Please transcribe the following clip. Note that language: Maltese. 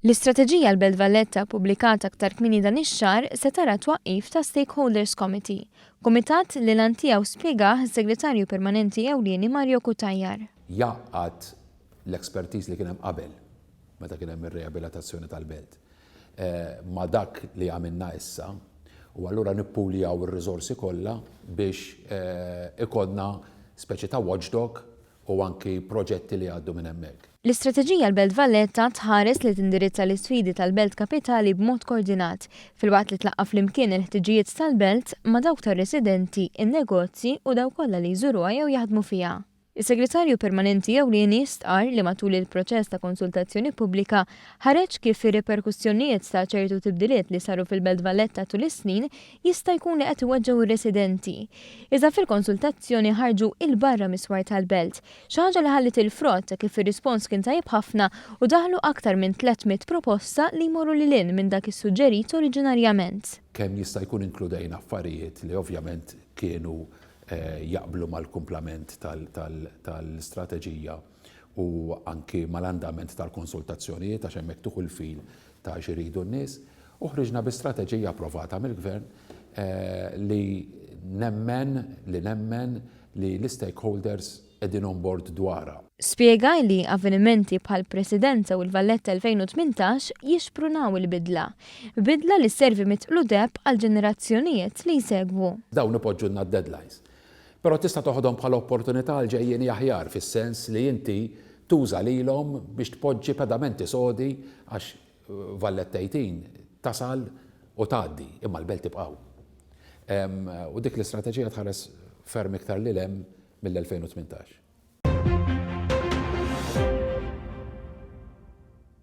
L-istrateġija l-Belt Valletta pubblikata aktar kmieni dan ix-xahar se tara twaqqif ta' Stakeholders Committee, kumitat li lan tiegħu spjegah is-Segretarju Permanenti Ewlieni Mario Kutajjar. Jaqqat l-ekspertiż li kien hemm qabel meta kien hemm ir-reabilitazzjoni tal-belt ma' dak li għamilna issa u allura nippuljaw ir-riżorsi kollha biex ikollna speċi ta' watchdog u anki proġetti li għaddu minn hemmhekk. L-istrateġija l-Belt Valletta tħares li tindirizza l-isfidi tal-Belt Kapitali b'mod koordinat filwaqt li tlaqqa flimkien il-ħtiġijiet tal-Belt ma' dawk tar-residenti, in-negozji u dawk kollha li jżuruha jew jaħdmu fiha. Is-Segretarju Permanenti Ewlieni stqar li matul il-proċess ta' konsultazzjoni pubblika ħareġ kif ir-reperkussjonijiet ta' ċertu tibdiliet li saru fil-Belt Valletta tul is-snin jista' jkun li qed iweġġgħu ir-residenti. Iżda fil-konsultazzjoni ħarġu il-barra miswar tal-Belt, xi ħaġa li ħallit il-frott kif ir-rispons kien tajjeb ħafna u daħlu aktar minn 300 proposta li jmorru lil hinn minn dak is-suġġerit oriġinarjament. Kemm jista' jkun inkludejna affarijiet li ovvjament kienu jaqblu mal-kumplament tal-strateġija u anki mal-andament tal-konsultazzjonijiet għax hemmhekk tuħu l-fil ta' xiridu n-nies, u ħriġna bi strateġija approvata mill-Gvern li nemmen li l-stakeholders qegħdin on board dwarha. Spjegaj li avvenimenti bħal Presidenza u l-Valletta 2018 jixprunaw il-bidla. Bidla li sservi mitqludeb għal ġenerazzjonijiet li jsegwu. Dawn ipoġġulna deadlines. Però tista' toħodhom bħala opportunità għal ġejjien aħjar fis-sens li inti tuża lilhom biex tpoġġi pedamenti sodi għax Valletta 18 tasal u tgħaddi imma l-belt tibqgħu. U dik l-istrateġija tħares ferm iktar lil hemm mill-2018.